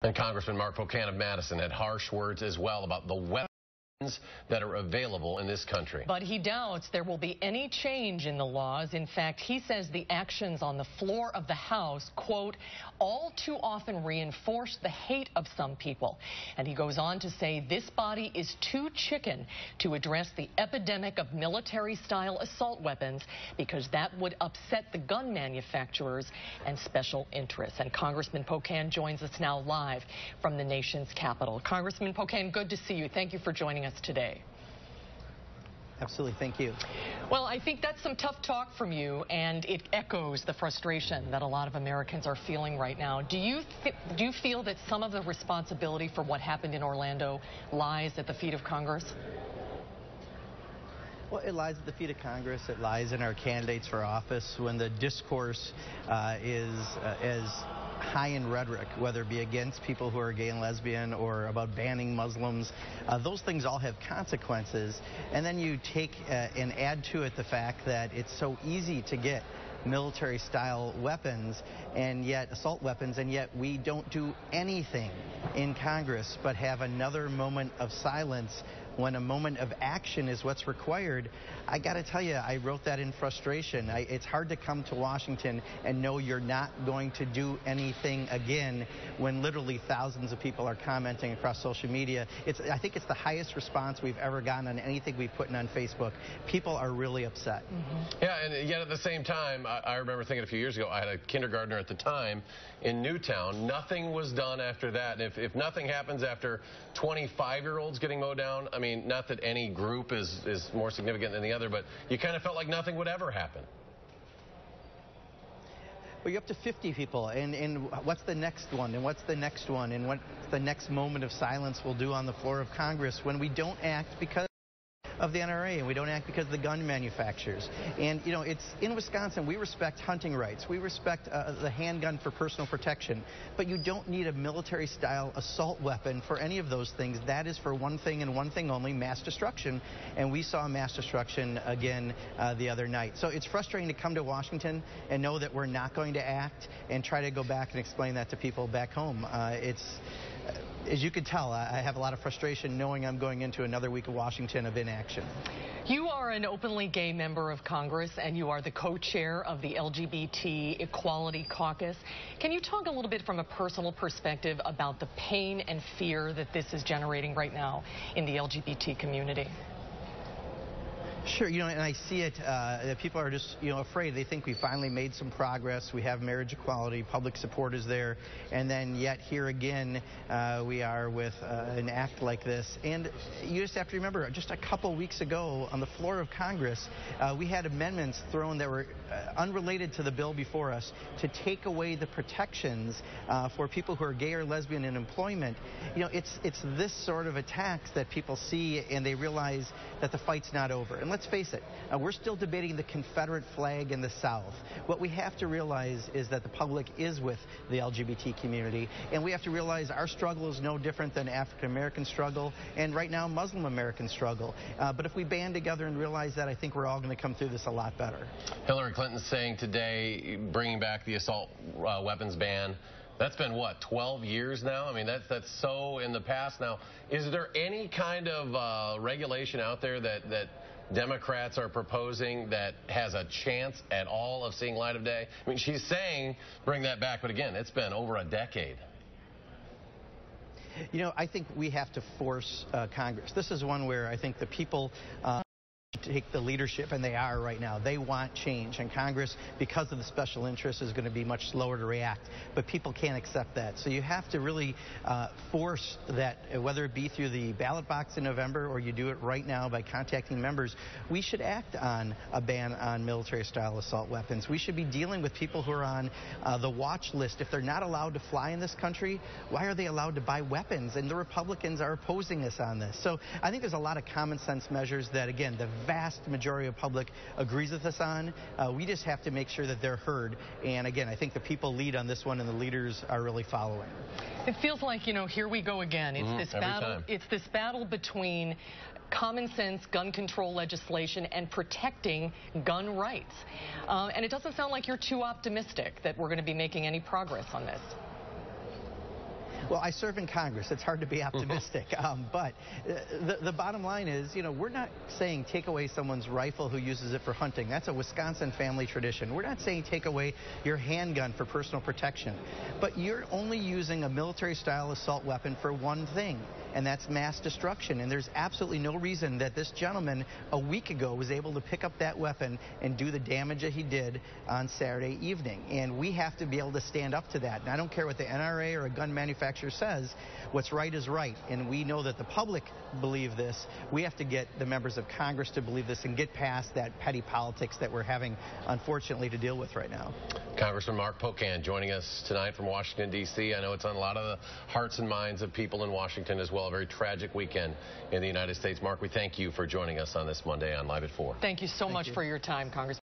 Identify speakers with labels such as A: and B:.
A: And Congressman Mark Pocan of Madison had harsh words as well about the weapons that are available in this country.
B: But he doubts there will be any change in the laws. In fact, he says the actions on the floor of the House, quote, all too often reinforce the hate of some people. And he goes on to say this body is too chicken to address the epidemic of military-style assault weapons because that would upset the gun manufacturers and special interests. And Congressman Pocan joins us now live from the nation's capital. Congressman Pocan, good to see you. Thank you for joining us today.
C: Absolutely. Thank you.
B: Well, I think that's some tough talk from you, and it echoes the frustration that a lot of Americans are feeling right now. Do you feel that some of the responsibility for what happened in Orlando lies at the feet of Congress?
C: Well, it lies at the feet of Congress. It lies in our candidates for office when the discourse is as high in rhetoric, whether it be against people who are gay and lesbian or about banning Muslims. Those things all have consequences. And then you take and add to it the fact that it's so easy to get military-style weapons, and yet assault weapons, and yet we don't do anything in Congress but have another moment of silence when a moment of action is what's required. I got to tell you, I wrote that in frustration. It's hard to come to Washington and know you're not going to do anything again when literally thousands of people are commenting across social media. I think it's the highest response we've ever gotten on anything we've put on Facebook. People are really upset.
A: Yeah, and yet at the same time, I remember thinking a few years ago, I had a kindergartner at the time in Newtown. Nothing was done after that. And if nothing happens after 25-year-olds getting mowed down, I mean, not that any group is more significant than the other, but you kind of felt like nothing would ever happen.
C: Well, you're up to 50 people, and what's the next one, and what's the next one, and what's the next moment of silence we'll do on the floor of Congress when we don't act because of the NRA, and we don't act because of the gun manufacturers. And, you know, it's in Wisconsin, we respect hunting rights. We respect the handgun for personal protection. But you don't need a military-style assault weapon for any of those things. That is for one thing and one thing only, mass destruction. And we saw mass destruction again the other night. So it's frustrating to come to Washington and know that we're not going to act and try to go back and explain that to people back home. As you can tell, I have a lot of frustration knowing I'm going into another week of Washington of inaction.
B: You are an openly gay member of Congress, and you are the co-chair of the LGBT Equality Caucus. Can you talk a little bit from a personal perspective about the pain and fear that this is generating right now in the LGBT community?
C: Sure, you know, and I see it, that people are just, you know, afraid. They think we finally made some progress. We have marriage equality, public support is there, and then yet here again we are with an act like this. And you just have to remember, just a couple weeks ago on the floor of Congress, we had amendments thrown that were unrelated to the bill before us to take away the protections for people who are gay or lesbian in employment. You know, it's this sort of attacks that people see and they realize that the fight's not over. And let's face it, we're still debating the Confederate flag in the South. What we have to realize is that the public is with the LGBT community, and we have to realize our struggle is no different than African American struggle, and right now Muslim American struggle. But if we band together and realize that, I think we're all going to come through this a lot better.
A: Hillary Clinton's saying today, bringing back the assault weapons ban. That's been, what, 12 years now? I mean, that's so in the past now. Is there any kind of regulation out there that Democrats are proposing that has a chance at all of seeing light of day? I mean, she's saying bring that back, but again, it's been over a decade.
C: You know, I think we have to force Congress. This is one where I think the people take the leadership, and they are right now. They want change, and Congress, because of the special interests, is going to be much slower to react. But people can't accept that. So you have to really force that, whether it be through the ballot box in November or you do it right now by contacting members. We should act on a ban on military-style assault weapons. We should be dealing with people who are on the watch list. If they're not allowed to fly in this country, why are they allowed to buy weapons? And the Republicans are opposing us on this. So I think there's a lot of common sense measures that, again, the vast majority of public agrees with us on. We just have to make sure that they're heard. And again, I think the people lead on this one, and the leaders are really following.
B: It feels like, you know, here we go again. It's this battle. It's this battle between common sense gun control legislation and protecting gun rights. And it doesn't sound like you're too optimistic that we're going to be making any progress on this.
C: Well, I serve in Congress. It's hard to be optimistic. But the bottom line is, we're not saying take away someone's rifle who uses it for hunting. That's a Wisconsin family tradition. We're not saying take away your handgun for personal protection. But you're only using a military-style assault weapon for one thing, and that's mass destruction. And there's absolutely no reason that this gentleman a week ago was able to pick up that weapon and do the damage that he did on Saturday evening. And we have to be able to stand up to that. And I don't care what the NRA or a gun manufacturer says, what's right is right. And we know that the public believe this. We have to get the members of Congress to believe this and get past that petty politics that we're having, unfortunately, to deal with right now.
A: Congressman Mark Pocan joining us tonight from Washington, D.C. I know it's on a lot of the hearts and minds of people in Washington as well. A very tragic weekend in the United States. Mark, we thank you for joining us on this Monday on Live at 4.
B: Thank you so much for your time, Congressman.